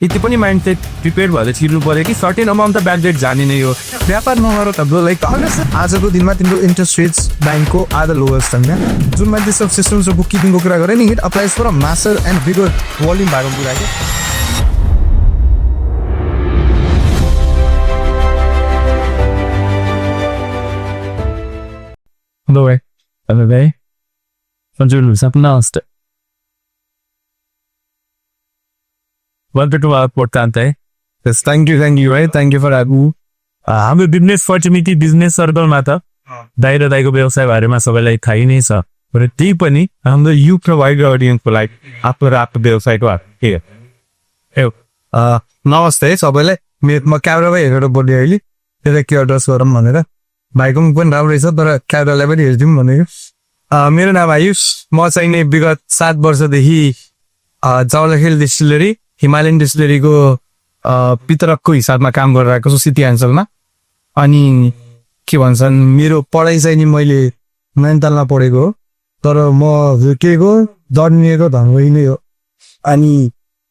यति पनि mindset prepare भएर छिर्नु पर्यो कि सर्टेन अमाउन्ट त ब्याड डेट जाने नै हो। व्यापार नगर त ब्रो लाइक आजको दिनमा तिम्रो इन्ट्रेस्ट रेट्स ब्याङ्कको आधा लोवेस्ट छन् क्या। जुन मान्छे सब सिस्टम्स र बुक किपिङको कुरा गरे नि, it applies for a master and bigger volume भएको कुरा क्या। Hello, hello, hey. Bonjour, sapnaste. Welcome to our podcast. Yes, thank you, right? Thank you for having me. हाम्रो बिजनेस फर्चुनिटी बिजनेस सर्कलमा त दाइ र दाइको व्यवसाय बारेमा सबैलाई थाहै नै छ, र त्यही पनि हाम्रो यु प्रोभाइड अडियन्सको लागि आफ्नो र आफ्नो व्यवसायको नमस्ते सबैलाई। म क्यामेरामै हेरेर बोलेँ अहिले, त्यसलाई के एड्रेस गरौँ भनेर। भाइको मुख पनि राम्रै छ, तर क्यामेरालाई पनि हेरिदिउँ भनेको। मेरो नाम आयुष। म चाहिँ नि विगत 7 वर्षदेखि जावलाखेल डिस्टिलरी, हिमालयन डिस्टिलरीको वितरकको हिसाबमा काम गरिरहेको छु सिटी अञ्चलमा। अनि के भन्छन्, मेरो पढाइ चाहिँ नि मैले 9तलमा पढेको हो, तर म हुर्किएको जन्मिएको धनगढी नै हो। अनि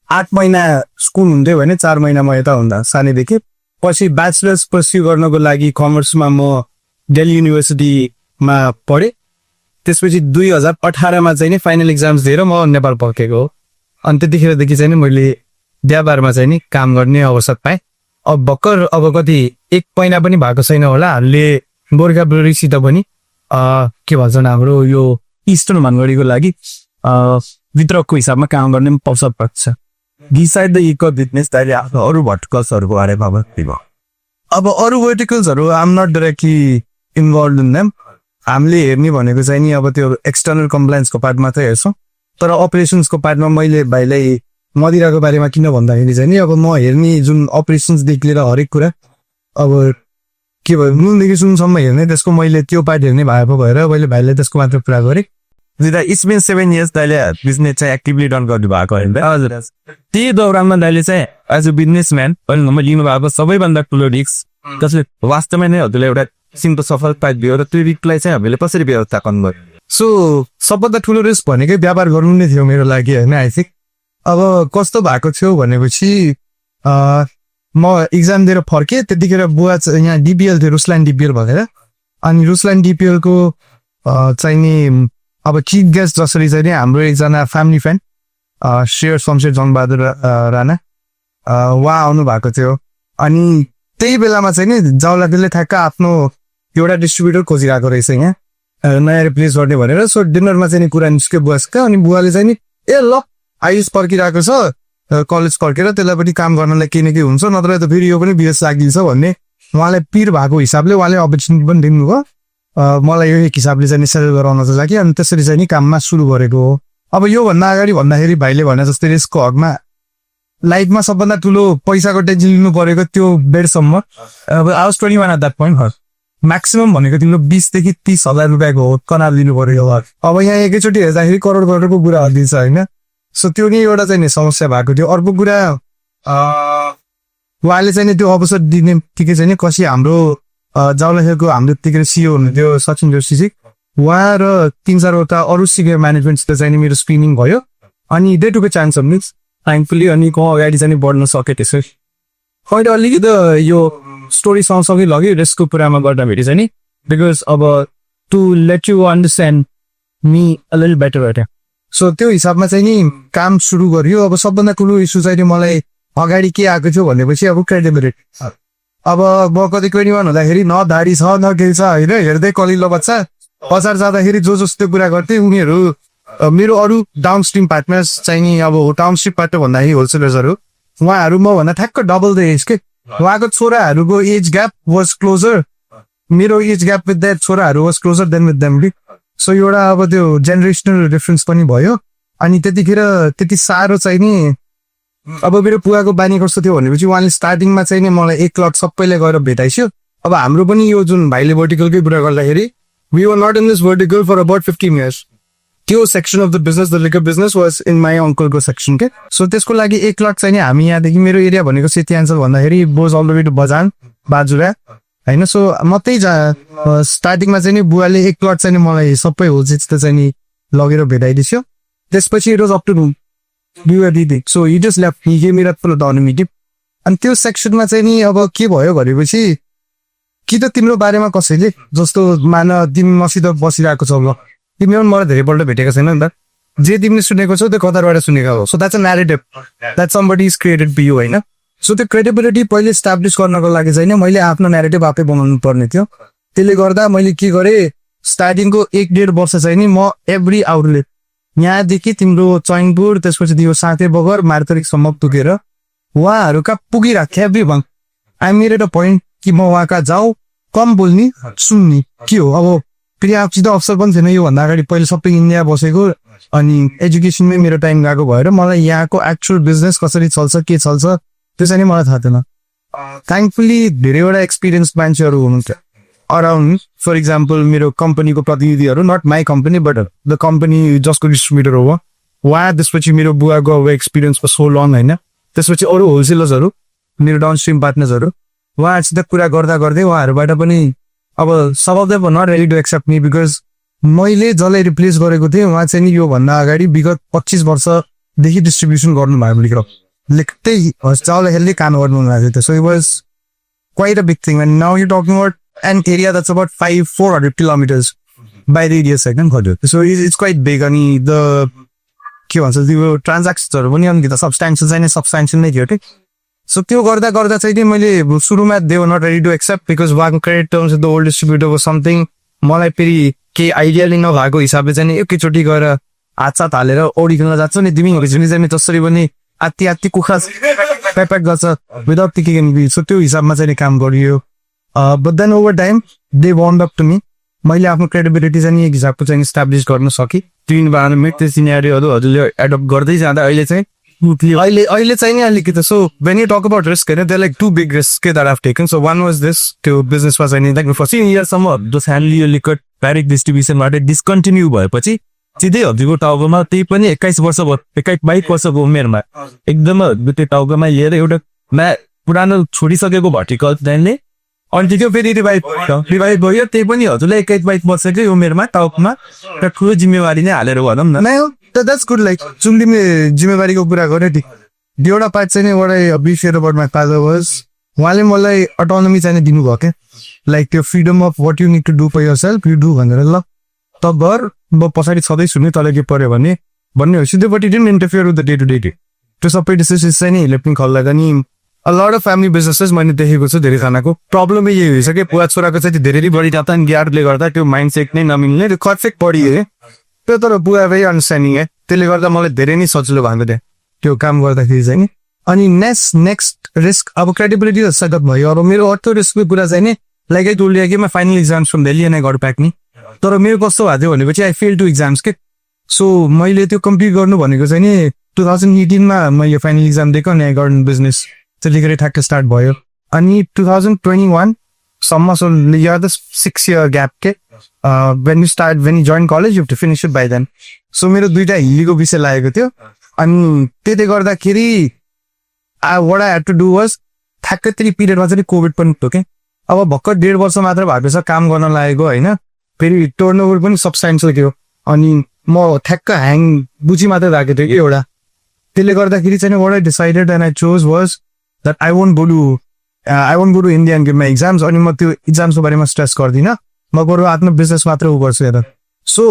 8 महिना स्कुल हुन्थ्यो भने 4 महिना म यता हुँदा सानैदेखि। पछि ब्याचलर्स पर्स्यु गर्नको लागि कमर्समा म दिल्ली युनिभर्सिटीमा पढेँ। त्यसपछि 2018मा चाहिँ नि फाइनल इक्जाम्स दिएर म नेपाल फर्केको हो। अनि त्यतिखेरदेखि चाहिँ नि मैले व्यापारमा चाहिँ नि काम गर्ने अवसर पाएँ। अब भर्खर अब कति 1 महिना पनि भएको छैन होला, हामीले गोर्खा ब्रुअरीसित पनि के भन्छन् हाम्रो यो इस्टर्न भानगढीको लागि वितरकको हिसाबमा काम गर्ने अवसर पर्छ। डिसाइड द इको बिजनेस दाइले आफ्नो अरू भर्टिकल्सहरूको बारेमा बताइदिनु। अब अरू भर्टिकल्सहरू I am not directly involved in them. हामीले हेर्ने भनेको चाहिँ नि अब त्यो एक्सटर्नल कम्प्लायन्सको पार्ट मात्रै हेर्छौँ, तर अपरेसन्सको पार्टमा मैले भाइलाई मदिराको बारेमा किन भन्दाखेरि चाहिँ नि अब म हेर्ने जुन अपरेसन्सदेखि लिएर हरेक कुरा, अब के भयो नुनदेखि सुनसम्म हेर्ने, त्यसको मैले त्यो पार्ट हेर्ने भएको भएर मैले भाइलाई त्यसको मात्र कुरा गरेँ। इट्स बिन 7 years दाइले बिजनेस चाहिँ एक्टिभली रन गर्नु भएको होइन। हजुर, त्यही दौरानमा दाइले चाहिँ एज अ बिजनेसम्यान लिनु भएको सबैभन्दा ठुलो रिस्क, जसले वास्तवमै नै हजुरलाई एउटा सिम्पल सफलता दियो, र त्यो रिस्कलाई चाहिँ हामीले कसरी व्यवस्थापन गर्यो। सो सबभन्दा ठुलो रिस्क भनेकै व्यापार गर्नु नै थियो मेरो लागि होइन। आई थिङ्क अब कस्तो भएको थियो भनेपछि म इक्जाम दिएर फर्केँ, त्यतिखेर बुवा यहाँ डिपिएल थियो, रुसल्यान्ड डिपिएल भनेर। अनि रुसल्यान्ड डिपिएलको चाहिँ नि अब चिफ गेस्ट जसरी चाहिँ नि हाम्रो एकजना फ्यामिली फ्रेन्ड शेयर शमशेर जङबहादुर राणा उहाँ आउनु भएको थियो। अनि त्यही बेलामा चाहिँ नि जावलाखेलले ठ्याक्क आफ्नो एउटा डिस्ट्रिब्युटर खोजिरहेको रहेछ यहाँ नयाँ रिप्लेस गर्ने भनेर। सो डिनरमा चाहिँ नि कुरा निस्क्यो बुवासँग। अनि बुवाले चाहिँ नि ए ल आयुष पर्खिरहेको छ कलेज फर्केर, त्यसलाई पनि काम गर्नलाई केही न केही हुन्छ, नत्र त फेरि यो पनि बिएस लागिदिन्छ भन्ने उहाँलाई पिर भएको हिसाबले उहाँले अपर्च्युनिटी पनि दिनुभयो। मलाई यो एक हिसाबले चाहिँ सेल गराउन चाहिँ लाग्यो। अनि त्यसरी चाहिँ नि काममा सुरु गरेको हो। अब योभन्दा अगाडि भन्दाखेरि भाइले भने जस्तै रिस्कको हकमा लाइफमा सबभन्दा ठुलो पैसाको टेन्सन लिनु परेको त्यो बेडसम्म। अब I was 21 at that point. Maximum भनेको तिम्रो 20,000 देखि 30,000 रुपियाँको हो कनाल लिनु पऱ्यो। अब यहाँ एकैचोटि हेर्दाखेरि करोडको कुरा हल्दिन्छ होइन। सो त्यो नि एउटा चाहिँ नि समस्या भएको थियो। अर्को कुरा उहाँले चाहिँ नि त्यो अवसर दिने ठिकै चाहिँ नि कसै हाम्रो जावलाखेलको हाम्रो त्यतिखेर सिओ हुनुहुन्थ्यो सचिन जोशीजी, उहाँ र 3-4वटा अरू सिनियर म्यानेजमेन्टसित चाहिँ नि मेरो स्क्रिनिङ भयो। अनि they took a chance of miss thankfully. अनि अगाडि चाहिँ बढ्न सकेँ त्यसरी। अहिले अलिकति यो स्टोरी सँगसँगै लग्यो रेस्टको कुरामा गर्दाखेरि चाहिँ नि, बिकज अब to let you understand me a little better अरे। सो त्यो हिसाबमा चाहिँ नि काम सुरु गरियो। अब सबभन्दा ठुलो इस्यु चाहिँ नि मलाई अगाडि के आएको थियो भनेपछि अब क्रेडिबिलिटी। अब म कति 21 हुँदाखेरि न दाढी छ न केही छ होइन, हेर्दै कलिलो बच्चा। बजार जाँदाखेरि जो जस्तो कुरा गर्थे उनीहरू मेरो अरू डाउन स्ट्रिम पार्टनर्स चाहिँ नि अब डाउन स्ट्रिम पार्टनर भन्दाखेरि होलसेलर्सहरू, उहाँहरू म भन्दा ठ्याक्क डबल द एज के। उहाँको छोराहरूको एज ग्याप वाज क्लोजर, मेरो एज ग्याप विथ द्याट छोराहरू was closure then with them. So एउटा अब त्यो जेनेरेसनल डिफरेन्स पनि भयो। अनि त्यतिखेर त्यति साह्रो चाहिँ नि अब मेरो बुवाको बानी कस्तो थियो भनेपछि उहाँले स्टार्टिङमा चाहिँ नि मलाई 1 लट सबैले गएर भेटाइस्यो। अब हाम्रो पनि यो जुन भाइले भर्टिकलकै कुरा गर्दाखेरि we were not in this vertical for about 15 years। त्यो section of the business the liquor business was in my अङ्कलको सेक्सन के। सो त्यसको लागि 1 लाख चाहिँ हामी यहाँदेखि मेरो एरिया भनेको सेती अञ्चल भन्दाखेरि बोज अल द वे टु बजान बाजुरा होइन। सो म त्यही स्टार्टिङमा चाहिँ नि बुवाले 1 लाख चाहिँ मलाई सबै होलसेल चाहिँ नि लगेर भेटाइदियो। त्यसपछि इट वाज अप टु दिदी so you just left he game it full अनोमिटिभ अनि त्यो सेक्सनमा चाहिँ नि अब के भयो भनेपछि कि त तिम्रो बारेमा कसैले जस्तो मान तिमी मसित बसिरहेको छौ ल तिमी पनि मलाई धेरैपल्ट भेटेको छैन नि त जे तिमीले सुनेको छौ त्यो कताबाट सुनेको हो so that's a narrative that somebody is created by you होइन सो त्यो क्रेडिबिलिटी पहिले इस्टाब्लिस गर्नको लागि चाहिँ नि मैले आफ्नो न्यारेटिभ आफै बनाउनु पर्ने थियो त्यसले गर्दा मैले के गरेँ स्टार्टिङको 1.5 वर्ष चाहिँ नि म एभ्री आउटलेट यहाँदेखि तिम्रो चैनपुर त्यसपछि तिम्रो साथै बगर मार्तरिकसम्म पुगेर उहाँहरूका पुगिराख्यो एभ्री भङ I made at a point कि म उहाँका जाउँ कम बोल्ने सुन्ने के हो अब फेरि आफूसित अवसर पनि थिएन योभन्दा अगाडि पहिले सबै इन्डिया बसेको अनि एजुकेसनमै मेरो टाइम गएको भएर मलाई यहाँको एक्चुअल बिजनेस कसरी चल्छ के चल्छ त्यो चाहिँ नि मलाई थाहा थिएन थ्याङ्कफुली धेरैवटा एक्सपिरियन्स मान्छेहरू हुनुहुन्थ्यो अराउन्ड फर इक्जाम्पल मेरो कम्पनीको प्रतिनिधिहरू not my company but the company जसको डिस्ट्रिब्युटर हो उहाँ त्यसपछि मेरो बुवाको अब एक्सपिरियन्सको सो लङ होइन त्यसपछि अरू होलसेलर्सहरू मेरो डाउनस्ट्रिम पार्टनर्सहरू उहाँहरूसित कुरा गर्दा गर्दै उहाँहरूबाट पनि अब सब of them not ready to accept me because मैले जसलाई रिप्लेस गरेको थिएँ उहाँ चाहिँ नि योभन्दा अगाडि विगत 25 वर्षदेखि डिस्ट्रिब्युसन गर्नु भएको लेखेर लेख्दै हेल्दै काम गर्नु भएको थियो so it was quite a big thing and now you talking about an area that's about 400 kilometres by radius होइन खज्यो सो इट्स क्वाइट बिग अनि द के भन्छ त्यो ट्रान्ज्याक्सन्सहरू पनि अलिकति सब्सटेन्सियल चाहिँ सब्सटेन्सियल नै थियो कि सो त्यो गर्दा गर्दा चाहिँ नि मैले सुरुमा they were not ready to accept because one credit terms the old distributor was something मलाई फेरि केही आइडियाले नभएको हिसाबले चाहिँ एकैचोटि गएर हातसात हालेर औडी खेल्न जान्छ नि तिमीहरू चाहिँ जसरी पनि आत्ती कुखुरा प्याक गर्छ विदाउट थिङ्किङ सो त्यो हिसाबमा चाहिँ काम गरियो but then over time they warm up to me मैले आफ्नो क्रेडिबिलिटी चाहिँ एक हिसाबको चाहिँ इस्टाब्लिस गर्न सकेँ त्यो इन्भाइरोमेन्ट त्यो सिनेरियोहरू हजुरले एडप्ट गर्दै जाँदा अहिले चाहिँ अहिले चाहिँ नि अलिकति so when you talk about risk होइन they like 2 big risks that I've taken so one was this त्यो बिजनेसमा चाहिँ नि लाइक फर्स्ट इयरसम्म जो फ्यामिली लिक्विड डाइरेक्ट डिस्ट्रिब्युसनबाट डिस्कन्टिन्यू भएपछि सिधै हजुरको टाउकोमा त्यही पनि 21 वर्षको उमेरमा एकदमै त्यो टाउकोमा लिएर एउटा पुरानो छोडिसकेको भर्टिकल प्लानले अनि त्यो फेरि रिभाइभ भयो त्यही पनि हजुरलाई 21 वर्षकै उमेरमा टाउकोमा एउटा ठुलो जिम्मेवारी नै हालेर भनौँ न द्याट्स गुड लाइक जुन तिमीले जिम्मेवारीको कुरा गऱ्यो नि एउटा पार्ट चाहिँ नि एउटा appreciate about my father was उहाँले मलाई अटोनोमी चाहिँ दिनुभयो क्या लाइक त्यो freedom of what you need to do for yourself you do भनेर ल तब भर म पछाडि छँदै सुन्ने तल के पर्यो भने भन्ने हो सिधैपट्टि didn't interfere with the day to day त्यो सबै डिसिजन्स चाहिँ नि इलेक्ट्रिक खल्दा नि a lot of family businesses मैले देखेको छु धेरैजनाको प्रब्लमै यही हुन्छ कि बुवा छोराको चाहिँ धेरै बढी जाता नि ग्यारले गर्दा त्यो माइन्ड सेट नै नमिल्ने त्यो पर्फेक्ट बढी है त्यो तर बुवा भेरी अन्डरस्ट्यान्डिङ है त्यसले गर्दा मलाई धेरै नै सजिलो भएको थियो त्यो काम गर्दाखेरि चाहिँ नि अनि नेक्स्ट रिस्क अब क्रेडिबिलिटी सेटअप भयो अब मेरो अर्को रिस्कको कुरा चाहिँ नि लाइक आई टोल्ड यु कि final exams from Delhi and I got back नि तर मेरो कस्तो भएको थियो भनेपछि आई फेल टु इक्जाम्स के सो मैले त्यो कम्प्लिट गर्नु भनेको चाहिँ नि 2018मा मैले फाइनल इक्जाम दिएको अनि आई गट बिजनेस त्यसले ठ्याक्क स्टार्ट भयो अनि 2021 सम्म so you the 6 year gap के when you join college you have to finish it by then so मेरो दुईटा हिलीको विषय लागेको थियो अनि त्यसले गर्दाखेरि what I had to do was ठ्याक्कै त्यही पिरियडमा चाहिँ कोभिड पनि थियो क्या अब भर्खर 1.5 वर्ष मात्र भएको छ काम गर्न लागेको होइन फेरि टर्नओभर पनि सब्सटेन्सियल थियो अनि म ठ्याक्क ह्याङ बुझी मात्रै राखेको थिएँ कि एउटा त्यसले गर्दाखेरि चाहिँ what I decided and I chose was that I won't go to India and give my exams अनि म त्यो इक्जाम्सको बारेमा स्ट्रेस गर्दिनँ म बरु आफ्नो बिजनेस मात्र उ गर्छु हेर सो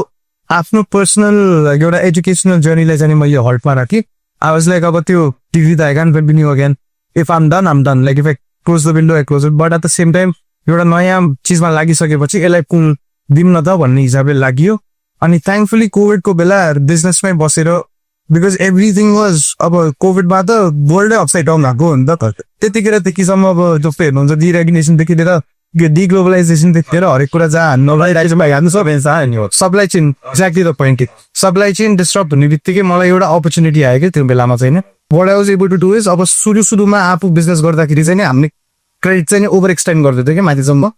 आफ्नो पर्सनल एउटा एजुकेसनल जर्नीलाई चाहिँ मैले हल्टमा राखेँ आई वाज लाइक अब त्यो टिभी त I can continue again if I'm done like if I close the window I close it but at the same time एउटा नयाँ चिजमा लागिसकेपछि यसलाई कुल दिउँ न त भन्ने हिसाबले लागि अनि थ्याङ्कफुली कोभिडको बेला बिजनेसमै बसेर बिकज एभ्रिथिङ वाज अब कोभिडमा त वर्ल्डै अपसाइड डाउन भएको हो नि त त्यतिखेर त्यतिसम्म अब जस्तो हेर्नुहुन्छ डिरेगुलेसनदेखि लिएर डिग्लोबलाइजेसनदेखि हरेक कुरा जहाँ हाल्नु सब supply chain exactly the point supply chain disturb हुने बित्तिकै मलाई एउटा अपर्च्युनिटी आयो क्या त्यो बेलामा चाहिँ what I was able to do is अब सुरुमा आफू बिजनेस गर्दाखेरि चाहिँ हामीले क्रेडिट चाहिँ ओभर एक्सटेन्ड गर्दैथ्यो क्या माथिसम्म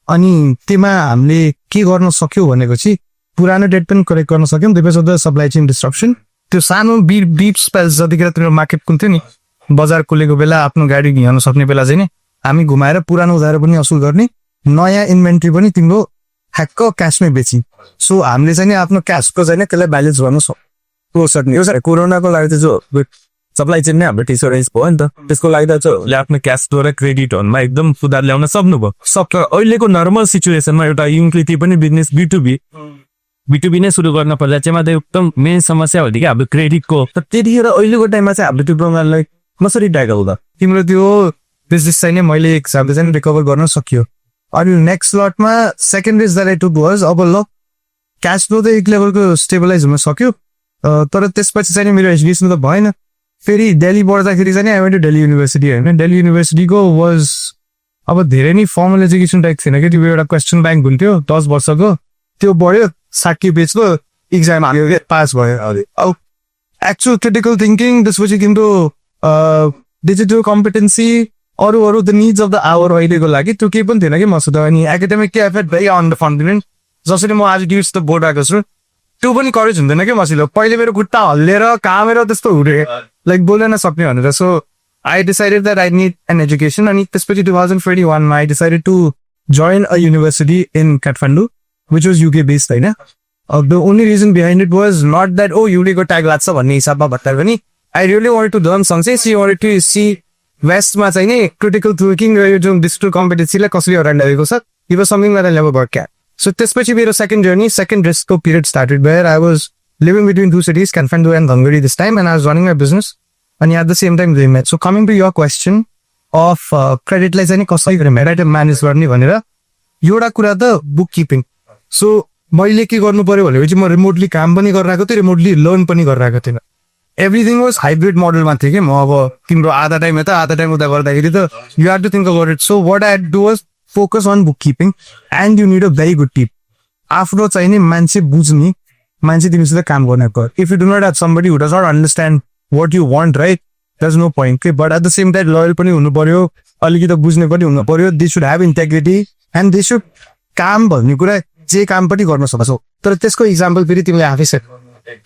अनि त्यसमा हामीले के गर्न सक्यौँ भनेको चाहिँ पुरानो डेट पनि करेक्ट गर्न सक्यौँ because of the supply chain disruption त्यो सानो बिप स्पेल्स जतिखेर तिम्रो मार्केट कुन्थ्यो नि बजार खुलेको बेला आफ्नो गाडी हिँड्न सक्ने बेला चाहिँ नि हामी घुमाएर पुरानो उधारो पनि असुल गर्ने नयाँ इन्भेन्ट्री पनि तिम्रो ठ्याक्क क्यासमै बेची सो हामीले चाहिँ नि आफ्नो क्यासको चाहिँ त्यसलाई ब्यालेन्स गर्न कोरोनाको लागि त जो सप्लाई चेन नै हाम्रो डिसअरेन्ज भयो नि त त्यसको लागि त उसले आफ्नो क्यासद्वारा क्रेडिटहरूमा एकदम सुधार ल्याउन सक्नुभयो सक्छ अहिलेको नर्मल सिचुएसनमा एउटा युनिटी पनि बिजनेस B2B नै सुरु गर्न पर्दा चाहिँ मात्रै एकदम मेन समस्या हो कि हाम्रो क्रेडिटको त त्यतिखेर अहिलेको टाइममा चाहिँ हामीले त्यो बङ्गाललाई कसरी ट्याकल हुँदा तिम्रो त्यो बिजनेस चाहिँ मैले एक हिसाबले चाहिँ रिकभर गर्न सक्यो अनि नेक्स्ट लटमा second risk that I took was अब ल क्यास फ्लो त एक लेभलको स्टेबलाइज हुन सक्यो तर त्यसपछि चाहिँ मेरो एजुकेसन त भएन फेरि दिल्ली पढ्दाखेरि चाहिँ I went to Delhi University होइन दिल्ली युनिभर्सिटीको वाज अब धेरै नै फर्मल एजुकेसन टाइप थिएन कि त्यो एउटा क्वेसन ब्याङ्क हुन्थ्यो 10 वर्षको त्यो बढ्यो 60 पेजको इक्जाम हाल्यो पास भयो अब एक्चुअल क्रिटिकल थिङ्किङ त्यसपछि तिम्रो डिजिटल कम्पिटेन्सी अरू the needs of the hour अहिलेको लागि त्यो केही पनि थिएन कि मसित अनि एकाडेमिक के effect very on the confident जसरी म आज ड्युट्स त बोर्ड आएको छु त्यो पनि करेज हुँदैन कि मसिलो पहिले मेरो खुट्टा हल्लिएर कामेर त्यस्तो हुँदै लाइक बोल्न सक्ने भनेर so I decided that I need an education अनि त्यसपछि 2021 मा I decided to join a university in Kathmandu which was UK based होइन the only reason behind it was not that ओ युकेको ट्याग लाग्छ भन्ने हिसाबमा भन्दा पनि I really want to learn सँगै सी वान्ट टु सी वेस्टमा चाहिँ नि क्रिटिकल थिङ्किङ र यो जुन डिजिटल कम्पिटेन्सीलाई कसरी अगाडि ल्याएको छ यो something that I never work at so त्यसपछि मेरो सेकेन्ड जर्नी सेकेन्ड रिस्कको period started where I was living between 2 cities Kathmandu and Dhangadhi this time and I was running my business अनि at the same time doing math so coming to your question of क्रेडिटलाई चाहिँ कसरी गरेर manage गर्ने भनेर एउटा कुरा त बुक किपिङ सो मैले के गर्नु पर्यो भनेपछि म रिमोटली काम पनि गरिरहेको थिएँ रिमोटली लर्न पनि गरिरहेको थिएन एभ्रिथिङ वाज हाइब्रिड मोडलमा थिएँ कि म अब तिम्रो आधा टाइम यता आधा टाइम उता गर्दाखेरि त you have to think about it so what I do was focus on bookkeeping and you need a very good tip आफ्नो चाहिँ नि मान्छे बुझ्ने मान्छे तिमीसित काम गर्नको if you do not have somebody who does not understand what you want right this no point के but at the same time loyal पनि हुनु पर्यो अलिकति बुझ्ने पनि हुनु पर्यो they should have integrity and they should काम भन्ने कुरा जे काम पनि गर्न सक्छौ तर त्यसको इक्जाम्पल फेरि तिमीले आफै सेट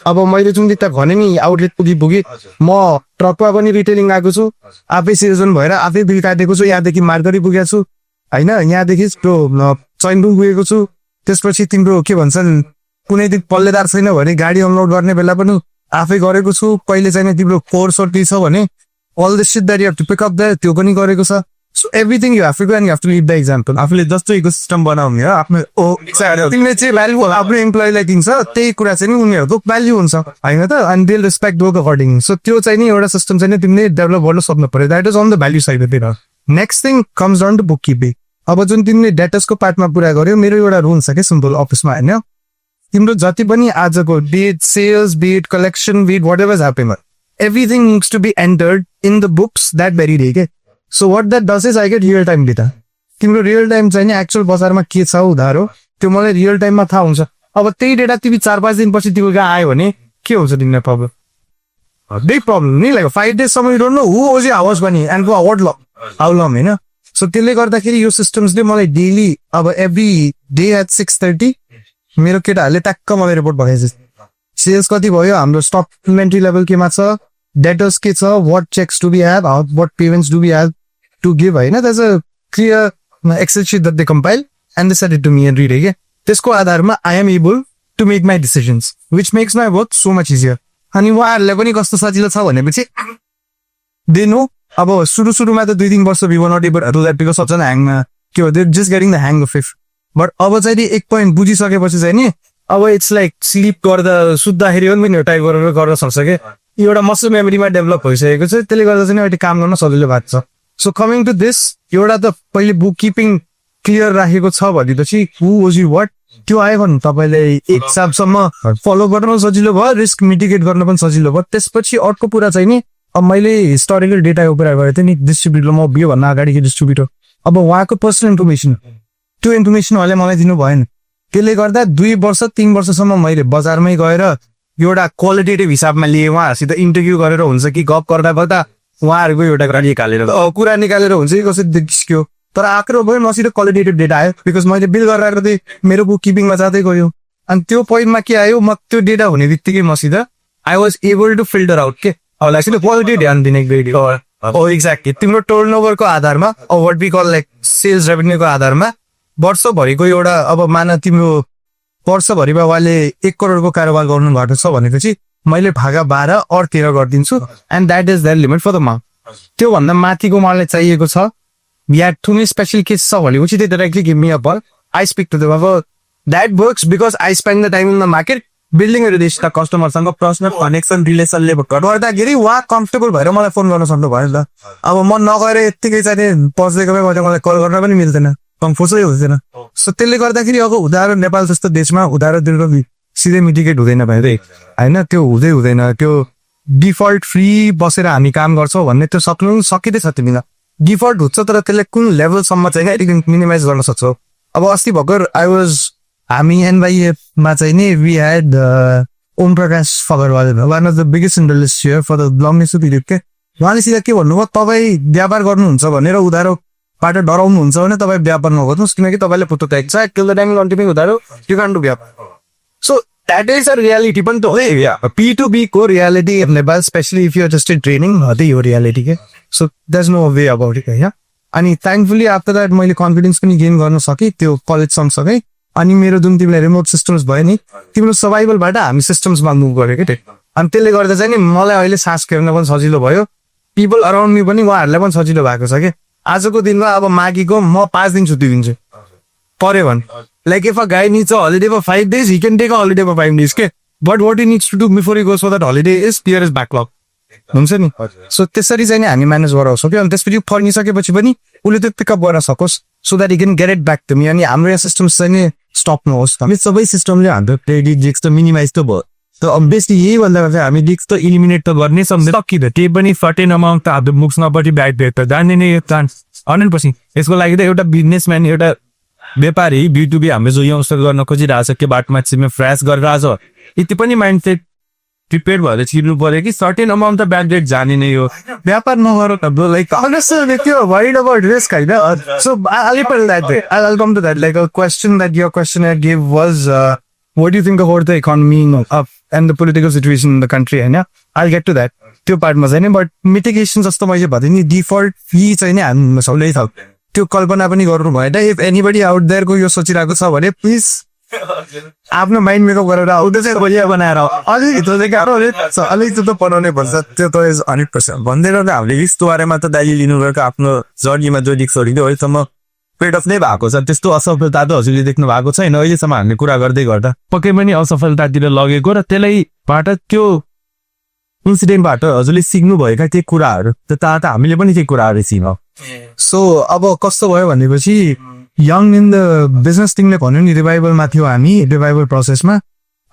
अब मैले जुन त भने नि आउटलेट पुगी म ट्रकमा पनि रिटेलिङ आएको छु आफै सिजन भएर आफै बिल काटेको छु यहाँदेखि मार्गरी पुगेको छु होइन यहाँदेखि त्यो चैनबुङ पुगेको छु त्यसपछि तिम्रो के भन्छन् कुनै दिन पल्लेदार छैन भने गाडी अनलोड गर्ने बेला पनि आफै गरेको छु कहिले चाहिँ तिम्रो कोर्स छ भने all the shit that you have to pick up that त्यो पनि गरेको छ so everything you have to do and you have to live the example आफूले जस्तो इकोसिस्टम बनाउने हो आफ्नो तिमीले चाहिँ भ्याल्यु आफ्नो इम्प्लोइलाई दिन्छ त्यही कुरा चाहिँ नि उनीहरूको भ्याल्यु हुन्छ होइन त and they respect work according so त्यो चाहिँ नि एउटा सिस्टम चाहिँ तिमीले डेभलप गर्न सक्नु पर्यो that is on the value साइडतिर next thing comes down to book keeping अब जुन तिमीले डेटासको पार्टमा पुरा गर्यो मेरो एउटा रुल छ क्या सिम्पल अफिसमा होइन तिम्रो जति पनि आजको bit sales bit collection bit whatever happen everything needs to be entered in the books that very day के so what that does is I get real time data तिम्रो रियल टाइम चाहिँ नि actual बजारमा के छ उधार हो त्यो मलाई रियल टाइममा थाहा हुन्छ अब त्यही डेटा तिमी 4-5 दिनपछि तिम्रो कहाँ आयो भने के हुन्छ तिमीलाई प्रब्लम बिग प्रब्लम नि लाइक 5 डेजसम्म don't know who was house पनि एन्ड फर वाट ल हाउ लङ होइन सो त्यसले गर्दाखेरि यो सिस्टम्सले मलाई डेली अब एभ्री डे एट 6:30 मेरो केटाहरूले ट्याक्क मलाई रिपोर्ट भइहाल्छ सेल्स कति भयो हाम्रो स्टक इन्भेन्ट्री लेभल केमा छ डेटर्स के छ what checks to be have what payments do be have to give होइन that's a clear Excel sheet that they compile and they set it to me every day के त्यसको आधारमा I am able to make my decisions which makes my work so much easier अनि उहाँहरूलाई पनि कस्तो सजिलो छ भनेपछि दे नो अब सुरुमा त 2-3 वर्ष we were not able to do that because सबजना ह्याङमा के हो just getting the hang of it but अब चाहिँ नि एक पोइन्ट बुझिसकेपछि चाहिँ नि अब इट्स लाइक स्लिप गर्दा सुत्दाखेरि पनि टाइप गरेर गर्न सक्छ कि एउटा मसल मेमोरीमा डेभलप भइसकेको छ त्यसले गर्दा चाहिँ अहिले काम गर्न सजिलो भएको छ सो कमिङ टु दिस एउटा त पहिले बुक किपिङ क्लियर राखेको छ भनेपछि हु वाज यु वाट त्यो आयो भने तपाईँले एक हिसाबसम्म फलो गर्न पनि सजिलो भयो रिस्क मिटिगेट गर्न पनि सजिलो भयो त्यसपछि अर्को कुरा चाहिँ नि अब मैले हिस्टोरिकल डेटाको कुरा गरेको थिएँ नि डिस्ट्रिब्युटर म योभन्दा अगाडिको डिस्ट्रिब्युटर अब उहाँको पर्सनल इन्फर्मेसन त्यो इन्फर्मेसन उहाँले मलाई दिनु भएन त्यसले गर्दा 2 वर्ष 3 वर्षसम्म मैले बजारमै गएर एउटा क्वालिटेटिभ हिसाबमा लिएँ उहाँहरूसित इन्टरभ्यू गरेर हुन्छ कि गफ गर्दा गर्दा उहाँहरूको एउटा कुरा निकालेर हुन्छ कि कसरी निस्क्यो तर आक्रो भयो मसित क्वालिटेटिभ डेटा आयो बिकज मैले बिल गरेर थिएँ मेरो बुक किपिङमा जाँदै गयो अनि त्यो पोइन्टमा के आयो म त्यो डेटा हुने बित्तिकै मसित I was able to filter out के अब लाइक क्वालिटी ध्यान दिने एक्ज्याक्टली तिम्रो टर्नओभरको आधारमा what we call like sales रेभेन्यूको आधारमा वर्षभरिको एउटा अब मान तिम्रो वर्षभरिमा उहाँले 1 करोडको कारोबार गर्नु भएको छ भनेपछि मैले भागा 12 और 13 गरिदिन्छु and that is their limit for the month. त्योभन्दा माथिको मलाई चाहिएको छ या कुनै स्पेसल केस छ भनेपछि they directly give me a call, I speak to them. अब that works because I spend the time in the market building relation कस्टमरसँग पर्सनल कनेक्सन रिलेसनले गर्दाखेरि उहाँ कम्फर्टेबल भएर मलाई फोन गर्न सक्नु भयो नि त। अब म नगएर यत्तिकै चाहिँ पसेको मलाई कल गर्न पनि मिल्दैन, कम्फोर्टै हुँदैन। सो त्यसले गर्दाखेरि अब उधारो नेपाल जस्तो देशमा उधारो दिनु सिधै मिटिगेट हुँदैन भाइ होइन, त्यो हुँदैन। त्यो डिफल्ट फ्री बसेर हामी काम गर्छौँ भन्ने त्यो सक्नु सकिँदै छ तिमीलाई। डिफल्ट हुन्छ तर त्यसले कुन लेभलसम्म चाहिँ मिनिमाइज गर्न सक्छौ। अब अस्ति भर्खर हामी एनवाईएफमा चाहिँ नि we had Om Prakash Fagarwal one of the biggest industry here for the longest period के। उहाँले सिधा के भन्नुभयो, तपाईँ व्यापार गर्नुहुन्छ भनेर उधारोबाट डराउनुहुन्छ भने तपाईँ व्यापार नगर्नुहोस्, किनकि तपाईँले पुत्तो ट्याक्छ टिल द टाइम कन्टिन्यू उधारो यु क्यान डु व्यापार। So that is a reality पनि त हो P2B को reality Nepal, specially if you are just training त्यही हो रियालिटी के। So that's no way about it होइन। अनि थ्याङ्कफुली आफ्टर द्याट मैले कन्फिडेन्स पनि गेन गर्न सकेँ त्यो कलेज सँगसँगै। अनि मेरो जुन तिमीलाई रिमोट सिस्टम्स भयो नि, तिम्रो सर्भाइभलबाट हामी सिस्टम्समा मुभ गऱ्यो क्या। अनि त्यसले गर्दा चाहिँ नि मलाई अहिले सास फेर्न पनि सजिलो भयो, पिपल अराउन्ड मी पनि उहाँहरूलाई पनि सजिलो भएको छ कि। आजको दिनमा अब मागीको म 5 दिन छुट्टी दिन्छु पर्यो भने, like if a guy needs a holiday for 5 days he can take a holiday for 5 days के। But what he needs to do before he goes for that holiday is clear is backlog हुन्छ नि। So त्यसरी चाहिँ नि हामी manage गर्न सक्यो। अनि त्यसपछि फर्निसकेपछि पनि उसले त्यो पिकअप गर्न सकोस् so that you can get it back to me. अनि हाम्रो यहाँ सिस्टम्स चाहिँ नि स्टप नहोस्। हामी सबै सिस्टमले हाम्रो क्रेडिट रिस्क त मिनिमाइज त भयो, त अभियसली यही भन्दा चाहिँ हामी रिस्क त इलिमिनेट त गर्नै सक्दैन। सकिँदा त्यही पनि सर्टेन अमाउन्ट त हाम्रो बुक्स नपट्टि ब्याक ब्याक त जान्ने नै यो चान्स 100%। यसको लागि त एउटा बिजनेसम्यान एउटा व्यापारी B2B हामीले जो यङस्टर गर्न खोजिरहेको छ के बाटोमा चाहिँ फ्रेस गरिरहेको छ, यति पनि माइन्ड सेट प्रिपेयर भएर छिर्नु पर्यो कि सर्टेन अमाउन्ट त ब्याक डेट जाने नै हो। व्यापार नगर लाइक त्यो वरिड अबाउट रिस्क होइन। So I'll come to that. Like a question that your questionnaire gave was what do you think about the economy and the political situation in the country होइन। I'll get to that त्यो पार्टमा छैन। But mitigation जस्तो मैले भने नि default fee चाहिँ नि हामी सबैले थाहा त्यो कल्पना पनि गर्नु भएन। इफ एनीबडी आउट देयरको यो सोचिरहेको छ भने प्लिज आफ्नो माइन्ड मेकअप गरेर आउँदै चाहिँ बलिया बनाएर अलिकति गाह्रो अलिकति त बनाउनै पर्छ। त्यो त इज 100% भन्दैन त। हामीले रिस्कको बारेमा त दाइले लिनु गएको आफ्नो जर्नीमा जो रिस्क गरिदियो अहिलेसम्म पेड अफ नै भएको छ, त्यस्तो असफलता त हजुरले देख्नु भएको छैन अहिलेसम्म। हामीले कुरा गर्दै गर्दा पक्कै पनि असफलतातिर लगेको र त्यसलैबाट त्यो इन्सिडेन्टबाट हजुरले सिक्नु भएका त्यो कुराहरू त हामीले पनि त्यो कुराहरू सिक्यौँ। सो अब कस्तो भयो भनेपछि यङ इन द बिजनेस टिमले भन्यो नि रिभाइभलमा थियो हामी, रिभाइभल प्रोसेसमा।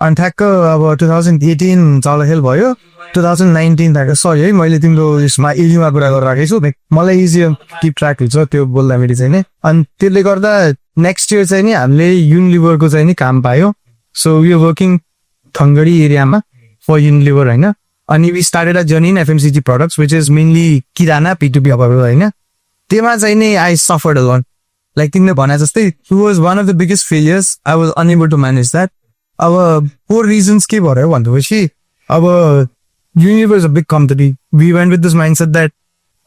अनि ठ्याक्क अब 2018 चलखेल भयो, 2019 ठ्याक्क सरी है मैले तिम्रो यसमा इजीमा कुरा गरेर राखेको छु, मलाई इजी किप ट्र्याक हुन्छ त्यो बोल्दाखेरि चाहिँ नि। अनि त्यसले गर्दा नेक्स्ट इयर चाहिँ नि हामीले युनिलिभरको चाहिँ नि काम पायो। सो वी आर वर्किङ थङ्गडी एरियामा फर युनिलिभर होइन। अनि we started a journey in FMCG products which is mainly kirana P2B अभाव होइन। त्यसमा चाहिँ नि I suffered a lot, like तिमीले भने जस्तै it was one of the biggest failures. I was unable to manage that. अब 4 रिजन्स के भयो भनेपछि अब Unilever is a big company, we went with this mindset that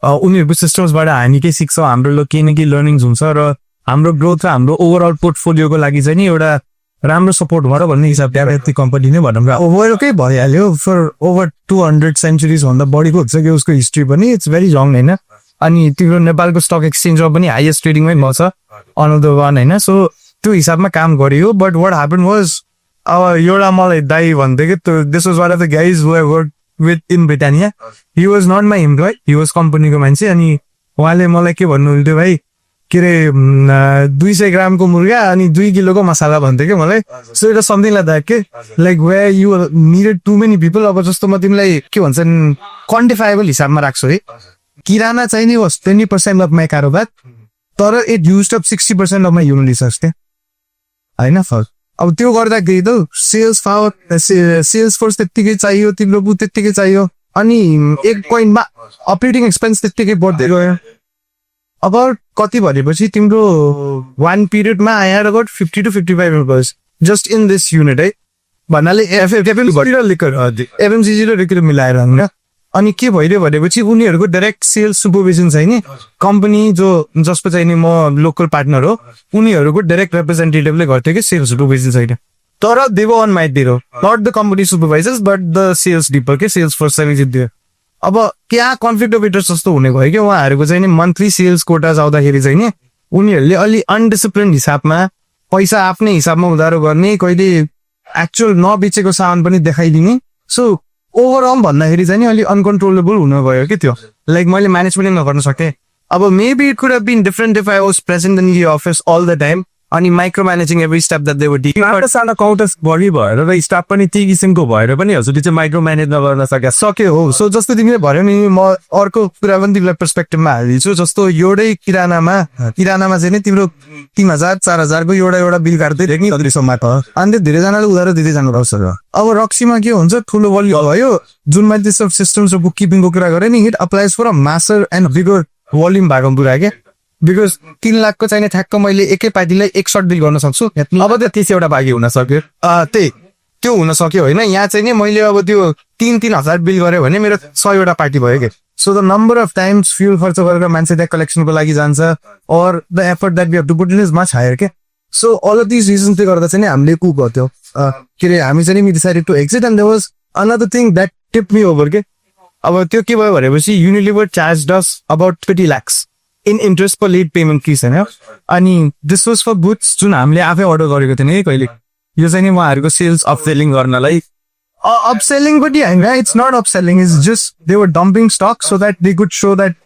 उनीहरूको सिस्टम्सबाट हामी के सिक्छौँ, हाम्रो केही न केही लर्निङ्स हुन्छ र हाम्रो ग्रोथ र हाम्रो ओभरअल पोर्टफोलियोको लागि चाहिँ नि एउटा राम्रो सपोर्ट भयो भन्ने हिसाबले यति कम्पनी नै भनौँ। ओभरकै भइहाल्यो फर ओभर 200 सेन्चुरिज भन्दा बढीको हुन्छ कि उसको हिस्ट्री पनि इट्स भेरी लङ होइन। अनि तिम्रो नेपालको स्टक एक्सचेन्जमा पनि हाइएस्ट ट्रेडिङमै भएको छ अन अफ द वान होइन। सो त्यो हिसाबमा काम गरियो। बट वाट ह्यापन वाज अब एउटा मलाई दाई भन्थ्यो कि this was one of the guys who I work with in Britannia, he was not my employee, he was कम्पनीको मान्छे। अनि उहाँले मलाई के भन्नुहुन्थ्यो भाइ के अरे 200 ग्रामको मुर्गा अनि 2 किलोको मसाला भन्थ्यो कि मलाई। So it was something like that के like way you needed to many people. अब जस्तो म तिमीलाई के भन्छन् क्वान्टिफाएबल हिसाबमा राख्छु है, किराना चाहिँ नि वाज 20% अफ माई कारोबार तर it used up 60% of my human resource थियो होइन। अब त्यो गर्दाखेरि त सेल्स फोर्स त्यत्तिकै चाहियो, तिम्रो बुथ त्यत्तिकै चाहियो। अनि एक पोइन्टमा अपरेटिङ एक्सपेन्स त्यत्तिकै बढ्दै गयो। अब कति भनेपछि तिम्रो वान पिरियडमा I had about 50 to 55 employees just in this unit है भन्नाले FMCG र लिकर मिलाएर होइन। अनि के भइदियो भनेपछि उनीहरूको डाइरेक्ट सेल्स सुपरभिजन चाहिँ नि कम्पनी जो जसको चाहिँ नि म लोकल पार्टनर हो उनीहरूको डाइरेक्ट रिप्रेजेन्टेटिभले गर्थ्यो कि सेल्स सुपरभिजन छैन। तर दे वर अन माइ डेरो, not the company supervisors but the sales डिपर के सेल्स फोर्स दियो। अब क्या कन्फ्लिक्ट अफ इन्ट्रेस्ट जस्तो हुने भयो कि उहाँहरूको चाहिँ नि मन्थली सेल्स कोटा आउँदाखेरि चाहिँ नि उनीहरूले अलि अनडिसिप्लिन हिसाबमा पैसा आफ्नै हिसाबमा उधारो गर्ने, कहिले एक्चुअल नबेचेको सामान पनि देखाइदिने। सो ओभरअल भन्दाखेरि चाहिँ नि अलि अनकन्ट्रोलेबल हुन गयो कि त्यो, लाइक मैले म्यानेज पनि नगर्न सकेँ। अब maybe it could have been different if I was present in the office all the time अनि micro managing every step that they were taking. सानो काउन्टर्स बढी भएर र स्टाफ पनि त्यही किसिमको भएर पनि हजुरले चाहिँ माइक्रो म्यानेज नगर्न सक्यो हो। सो जस्तो तिमीले भन्यो नि, म अर्को कुरा पनि तिमीलाई पर्सपेक्टिभमा हालिदिन्छु। जस्तो एउटै किरानामा चाहिँ नि तिम्रो 3000 4000 को एउटा बिल काट्दै थियो नि अहिलेसम्म त, अनि धेरैजनाले उधारो दिँदै जानु पर्छ। अब रक्सीमा के हुन्छ, ठुलो भोल्युम भयो, जुन मैले त्यो सिस्टम्स र बुक किपिङको कुरा गरेँ नि, इट अप्लाइज फर अ मासर एन्ड बिगर भोल्युम भएको कुरा क्या। बिकज 3 लाख को चाहिने ठ्याक्क मैले एकै पार्टीलाई एक सर्ट बिल गर्न सक्छु। अब त 30 बाँकी हुन सक्यो, त्यो हुन सक्यो होइन। यहाँ चाहिँ नि मैले अब त्यो 3,000 बिल गरेँ भने मेरो 100 पार्टी भयो कि। So the number of times fuel खर्च गरेर मान्छे त्यहाँ कलेक्सनको लागि जान्छ, और the effort that we have to put in is much higher के। सो अल अफ दिस रिजन्सले गर्दा चाहिँ नि हामीले कु गर्थ्यो के अरे, हामी चाहिँ नि decided to exit and there was another thing that tip me over के। अब त्यो के भयो भनेपछि Unilever charge us about 20 lakhs in interest per late payment fees होइन। अनि दिस वाज फर बुट्स जुन हामीले आफै अर्डर गरेको थियौँ है कहिले। यो चाहिँ नि उहाँहरूको सेल्स अपसेलिङ गर्नलाई, अपसेलिङ पनि होइन, it's not upselling, it's just they were dumping stock so that they could show that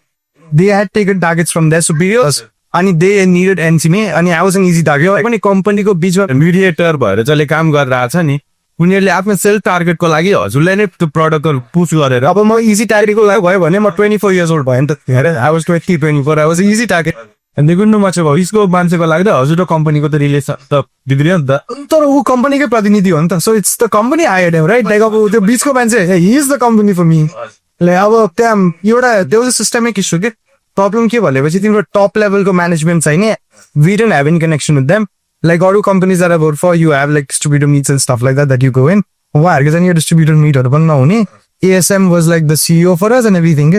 they had taken targets from their superiors अनि दे निडेड एनसिमे। अनि I was an easy target पनि कम्पनीको बिचमा mediator भएर जसले काम गरिरहेको छ नि, उनीहरूले आफ्नो सेल्फ टार्गेटको लागि हजुरलाई नै त्यो प्रडक्टहरू पुस गरेर, अब म इजी टार्गेटको लागि भयो भने म 24 years old भयो नि त, I was 24 I was easy target and they could know much about इसको मान्छेको लागि त हजुर र कम्पनीको त रिलेसन त बिग्रियो नि त, तर ऊ कम्पनीकै प्रतिनिधि हो नि त। So it's the company I had right, like अब त्यो बिचको मान्छे he is the company for me. Like अब त्यहाँ एउटा त्यो सिस्टमिक इस्यु के प्रब्लम के भनेपछि तिम्रो टप लेभलको म्यानेजमेन्ट छैन, we don't have any connection with them. Like all companies that I work for, you have like distributor meets and stuff like that you go in. उहाँहरूको चाहिँ यो distributor meetहरू पनि नहुने। ASM was like the CEO for us and everything.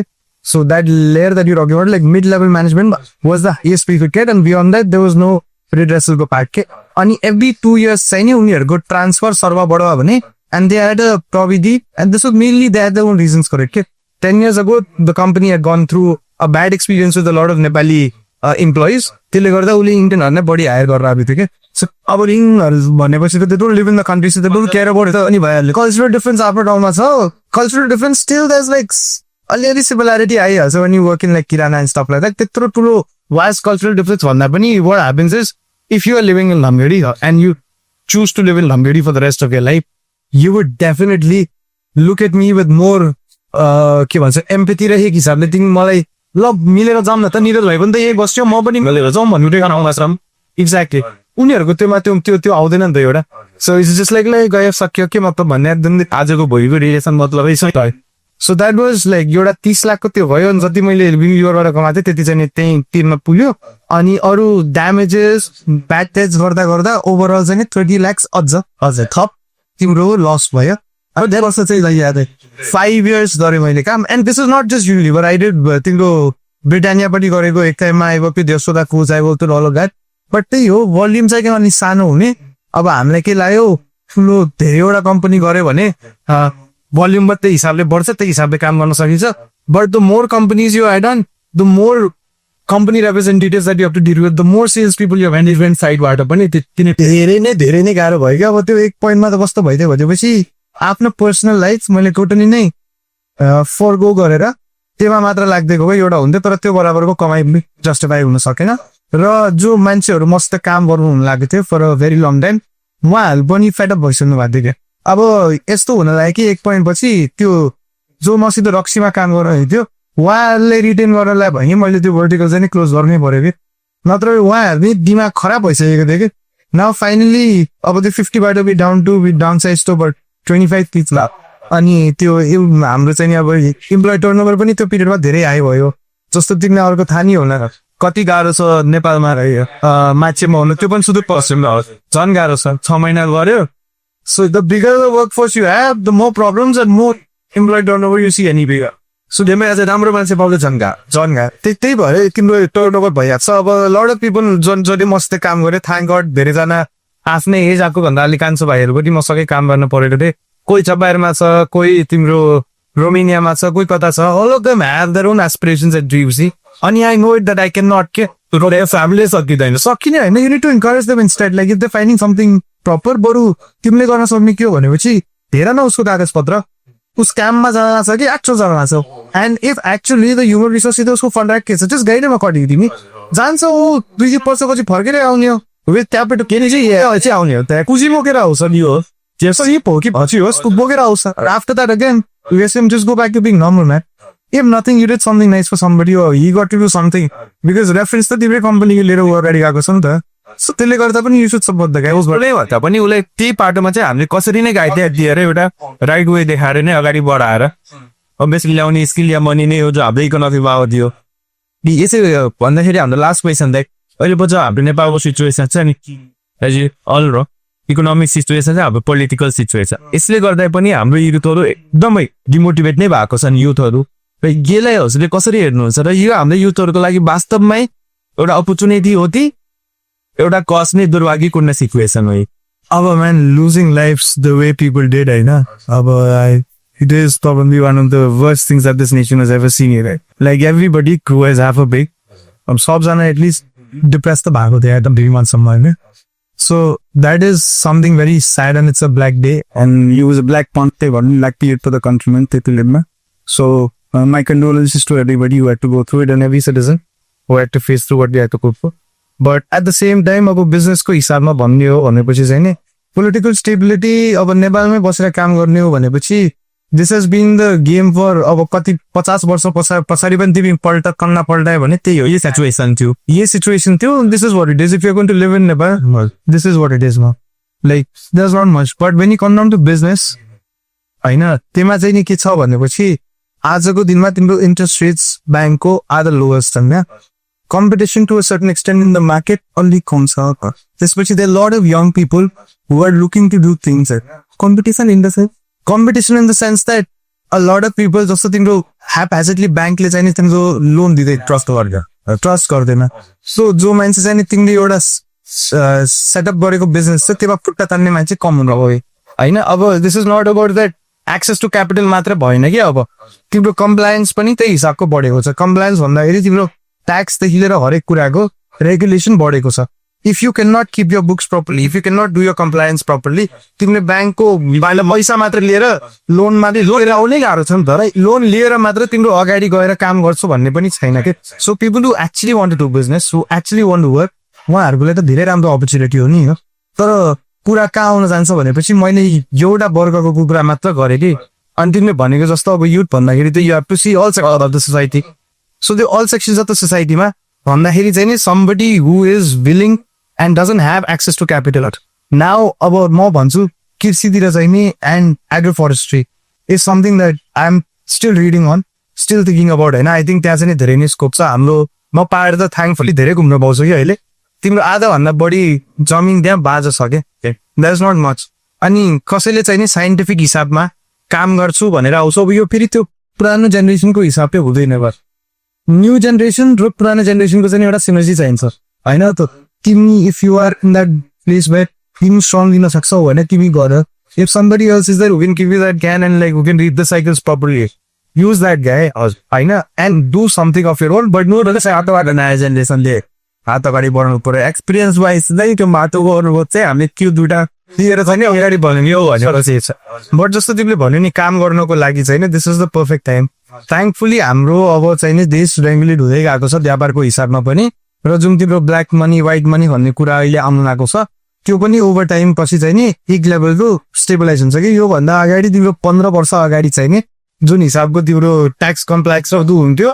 So that layer that you're talking about, like mid-level management was the highest we could get, and beyond that there was no redressal को part के। अनि every 2 years चाहिँ नि उनीहरूको transfer सर्वा बढ्यो भने, and they had a provision, and this was mainly they had their own reasons for it के। 10 years ago the company had gone through a bad experience with a lot of Nepali employees, त्यसले गर्दा उसले इन्टर्नहरूलाई बढी higher गरेर आएको थियो कि। So अब रिङहरू भनेपछि त don't live in the country, so don't care about त अनि भइहाल्यो। कल्चरल डिफरेन्स आफ्नो ठाउँमा छ, cultural difference still there is like अलिअलि सिमिल्यारिटी आइहाल्छ when you work in like kirana and stuff like that. त्यत्रो ठुलो वाइज कल्चरल डिफरेन्स भन्दा पनि what happens is if you are living in Lamgedi and you choose to live in Lamgedi for the rest of your life, you would definitely look at me with more के भन्छ empathy र एक हिसाबले तिमी मलाई ल मिलेर जाऊँ न त, निरज भाइ पनि त यही बस्यो म पनि मिलेर जाउँ भन्नु आउँदा एक्ज्याक्टली उनीहरूको त्यो आउँदैन नि त एउटा। सो इट्स जस्ट लाइक गयो सक्यो के मतलब भन्ने एकदम आजको भोलिको रिलेसन मतलब है। सो द्याट वाज लाइक एउटा 30 लाखको त्यो भयो, जति मैले युबाट कमाएको थिएँ त्यति चाहिँ त्यही तिरमा पुग्यो। अनि अरू ड्यामेजेस ब्याड टेज गर्दा गर्दा ओभरअल चाहिँ 30 lakhs अझ थप तिम्रो लस भयो। अब धेरै वर्ष चाहिँ याद 5 years गरेँ मैले काम, and this is not just Unilever, I did तिम्रो ब्रिटानिया पनि गरेको एक टाइममा आएको त्यो देशोदा फुज आएको त्यो अल अफ द्याट। बट त्यही हो भोल्युम चाहिँ अलिक सानो हुने। अब हामीलाई के लाग्यो ठुलो धेरैवटा कम्पनी गऱ्यो भने भोल्युम त्यही हिसाबले बढ्छ, त्यही हिसाबले काम गर्न सकिन्छ। But the more companies you I done, the more company representatives that you have to deal with, the more sales people यो म्यानेजमेन्ट साइडबाट पनि धेरै नै गाह्रो भयो क्या। अब त्यो एक पोइन्टमा त कस्तो भइदियो भनेपछि आफ्नो पर्सनल लाइफ मैले टोटली नै फरगो गरेर त्यसमा मात्र लाग्दिएको भए एउटा हुन्थ्यो, तर त्यो बराबरको कमाइ जस्टिफाई हुन सकेन। र जो मान्छेहरू मस्त काम गर्नु हुन लागेको थियो for a very long time, उहाँहरू पनि फेडअप भइसक्नु भएको थियो क्या। अब यस्तो हुन लाग्यो कि एक पोइन्ट पछि त्यो जो मसित रक्सीमा काम गरिरहेको थियो उहाँहरूले रिटेन गर्नलाई भने मैले त्यो भर्टिकल चाहिँ क्लोज गर्नै पर्यो कि, नत्र उहाँहरू पनि दिमाग खराब भइसकेको थियो कि। नाउ फाइनली अब त्यो 50बाट be down to be downsize to but 25 पिच ला। अनि त्यो हाम्रो चाहिँ अब इम्प्लोइ टर्नओभर पनि त्यो पिरियडमा धेरै हाई भयो, जस्तो तिमीलाई अर्को थाहा नि होला कति गाह्रो छ नेपालमा मान्छेमा हुनु, त्यो पनि सुदूर पश्चिममा हो, झन् गाह्रो छ। 6 महिना गऱ्यो। So the bigger the work force you have the more problems and more employee turnover you see any bigger. So त्यसमा अझ राम्रो मान्छे पाउँदा झन् त्यही भएर तिम्रो टर्नओभर भइहाल्छ। अब लड अफ पिपल जसले मस्त काम गरे, थ्याङ्क गड धेरैजना आफ्नै एज आएको भन्दा अलिक कान्छो भाइहरू पनि मसँगै काम गर्न परेको थिएँ कोही चबारमा छ कोही तिम्रो रोमेनियामा छ कोही कता छ all of them have their own aspirations and dreams अनि I know it that I can not के फ्यामिलीले सकिँदैन सकिने होइन you need to encourage them instead like if they finding something proper बरु तिमीले गर्न सक्ने के हो भनेपछि हेर न उसको कागज पत्र उस काममा जान छ कि एक्चुअल जान छ and if actually the human resource उसको फन्ड के छ जस्ट गाइडमा कटियो तिमी जान्छ ऊ 2 वर्षपछि फर्केरै आउने हो विथ क्यापिटल के चाहिँ आउने हो त्यहाँ कुजी बोकेर आउँछ नि हो जसरी हो कि पछि होस् बोकेर आउँछ after that again USM just go back to being normal, man. If nothing, you did something nice for somebody or he got to do something. Because reference to the company you later work already got something. So त्यसले गर्दा पनि you should support the guy. उसले भन्दा पनि उसले त्यही पाटोमा चाहिँ हामीले कसरी नै गाइड दिएर एउटा राइट वे देखाएर नै अगाडि बढाएर अभियसली ल्याउने स्किल या मनी नै हो जो हाम्रो इकोनोमीमा आउँथ्यो यसै भन्दाखेरि हाम्रो लास्ट क्वेसन देख अहिले पछि हाम्रो नेपालको सिचुएसन छ नि एज अल र इकोनोमिक सिचुएसन चाहिँ हाम्रो पोलिटिकल सिचुएसन यसले गर्दा पनि हाम्रो युथहरू एकदमै डिमोटिभेट नै भएको छन् युथहरू र यसलाई हजुरले कसरी हेर्नुहुन्छ र यो हाम्रो युथहरूको लागि वास्तवमै एउटा अपर्च्युनिटी हो कि एउटा कस नै दुर्भाग्यपूर्ण सिचुएसन हो अब man losing lifes the way people dead होइन अब it is probably one of the worst things that this nation has ever seen here like everybody crew has have a big अब सबजना एटलिस्ट डिप्रेस त भएको थियो एकदम 3 मन्थसम्म होइन So that is something very sad and it's a black day and he was a black month black period for the countrymen. So my condolences to everybody who had to go through it and every citizen who had to face through what they had to go through. But at the same time अब business को हिसाबमा भन्ने हो भनेपछि चाहिँ नि political stability अब नेपालमै बसेर काम गर्ने हो भनेपछि this has been the game for अब कति 50 वर्ष पछाडि पनि तिमी कन्ना पल्टायो भने त्यही हो यो सिचुएसन थियो this is what it is if you're going to live in Nepal this is what it is now like there's not much but when you come down to business हैन त्यसमा चाहिँ नि के छ भनेपछि आजको दिनमा तिम्रो इन्ट्रेस्ट रेट्स ब्याङ्कको आर द लोएस्ट छन् या competition to a certain extent in the market अलिक कम छ त्यसपछि there lot of young people who are looking to do things competition in the sense that a lot of people जस्तो तिम्रो ह्यापहेजेडली ब्याङ्कले चाहिँ नि तिम्रो लोन दिँदै ट्रस्ट गर्दैन सो जो मान्छे चाहिँ नि तिमीले एउटा सेटअप गरेको बिजनेस छ त्यसमा खुट्टा तान्ने मान्छे कम हुनु भयो होइन अब this is not about that access to capital मात्र भएन कि अब तिम्रो कम्प्लायन्स पनि त्यही हिसाबको बढेको छ कम्प्लायन्स भन्दाखेरि तिम्रो ट्याक्सदेखि लिएर हरेक कुराको रेगुलेसन बढेको छ if you can not keep your books properly if you can not do your compliance properly तिमीले ब्याङ्कको पैसा मात्र लिएर लोन मात्रै लिएर आउनै गाह्रो छ नि त है लोन लिएर मात्र तिम्रो अगाडि गएर काम गर्छु भन्ने पनि छैन कि so people who actually want to do business who actually want to work उहाँहरूको लागि त धेरै राम्रो अपर्च्युनिटी हो नि तर कुरा कहाँ आउन जान्छ भनेपछि मैले एउटा वर्गको कुरा मात्र गरेँ कि अनि तिमीले भनेको जस्तो अब युथ भन्दाखेरि त you have to see all sections of the society so त्यो अल सेक्सन्स अफ द सोसाइटीमा भन्दाखेरि चाहिँ नि somebody who is willing and doesn't have access to capital now अब म भन्छु कृषितिर चाहिँ नि and agro forestry is something that I am still reading on still thinking about होइन आई थिङ्क त्यहाँ चाहिँ धेरै नै स्कोप छ हाम्रो म पाएर त थ्याङ्कफुली धेरै घुम्न पाउँछु कि अहिले तिम्रो आधाभन्दा बढी जमिन त्यहाँ बाजा छ क्या द्याट इज नट मच अनि कसैले चाहिँ नि साइन्टिफिक हिसाबमा काम गर्छु भनेर आउँछ अब यो फेरि त्यो पुरानो जेनेरेसनको हिसाबले हुँदैन बस न्यू जेनेरेसन र पुरानो जेनेरेसनको चाहिँ एउटा सिनर्जी चाहिन्छ होइन त तिमी if you are in that place where तिमी स्ट्रङ दिन सक्छौ भने तिमी गर if somebody else is there who can give you that can and like who can read the cycles properly use that guy होइन and do something of your own but no हातबाट नयाँ जेनेरेसनले हात अगाडि बढाउनु पर्यो एक्सपिरियन्स वाइज नै त्यो माटो गर्नुको चाहिँ हामीले त्यो दुइटा दिएर चाहिँ अगाडि बढ्ने हो भनेर चाहिँ छ बट जस्तो तिमीले भन्यो नि काम गर्नको लागि चाहिँ this is the perfect time thankfully हाम्रो अब चाहिँ नि देश रेगुलेट हुँदै गएको छ व्यापारको हिसाबमा पनि र जुन तिम्रो ब्ल्याक मनी व्हाइट मनी भन्ने कुरा अहिले आउनु लागेको छ त्यो पनि ओभर टाइम पछि चाहिँ नि एक लेभलको स्टेबलाइज हुन्छ कि योभन्दा अगाडि तिम्रो 15 वर्ष अगाडि चाहिँ नि जुन हिसाबको तिम्रो ट्याक्स कम्प्लेक्स हुन्थ्यो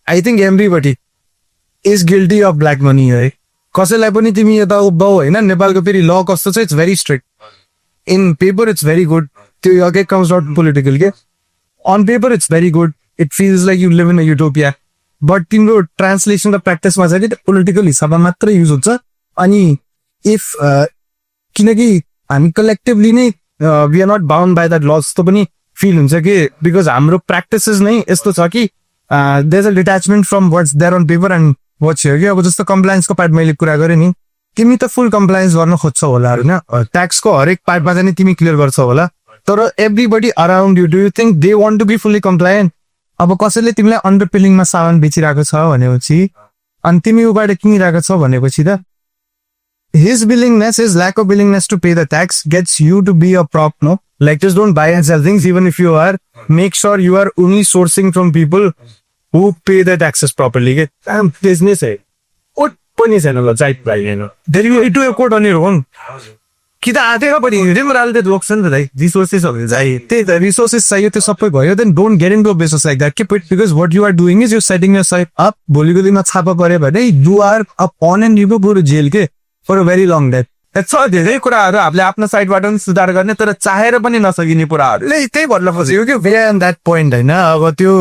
I think everybody is guilty of black money है कसैलाई पनि तिमी यता उभ्याउ होइन नेपालको फेरि ल कस्तो छ it's very strict in paper it's very good त्यो यकै कम्स नट पोलिटिकल के on paper it's very good it feels like you live in a utopia but तिम्रो ट्रान्सलेसन र प्र्याक्टिसमा चाहिँ पोलिटिकल हिसाबमा मात्रै युज हुन्छ अनि इफ किनकि हामी कलेक्टिभली नै we are not bound by that law जस्तो पनि फिल हुन्छ कि बिकज हाम्रो प्र्याक्टिसेस नै यस्तो छ कि there is a detachment from what's there on paper and what's here कि अब जस्तो कम्प्लायन्सको पार्ट मैले कुरा गरेँ नि तिमी त फुल कम्प्लायन्स गर्न खोज्छौ होला होइन ट्याक्सको हरेक पार्टमा चाहिँ तिमी क्लियर गर्छौ होला तर everybody around you do you think they want to be fully compliant अब कसैले तिमीलाई अन्डर पिलिङमा सामान बेचिरहेको छ भनेपछि अनि तिमी उबाट किनिरहेको छौ भनेपछि त his willingness, his lack of willingness to pay the tax gets you to be a prop, no? Like just don't buy and sell things even if you are. Make sure you are only sourcing from people who pay the taxes properly. Business है. What पनि छैन ल जाइत भाइ हैन. Then you do a quote on your own. कि त आधेको पनि रिमोराल त रोक्छ नि त दाइ रिसोर्सेसहरु चाहिँ त्यही त रिसोर्सेस चाहियो त्यो सबै भयो then don't get into a business like that keep it because what you are doing is you setting yourself up भोलिको दिनमा छापा पर्यो भने you are a on and you go बरु जेल के for a very long date छ धेरै कुराहरू हामीले आफ्नो साइडबाट पनि सुधार गर्ने तर चाहेर पनि नसकिने कुराहरू त्यही भन्न खोजेको कि वे एन द्याट पोइन्ट होइन अब त्यो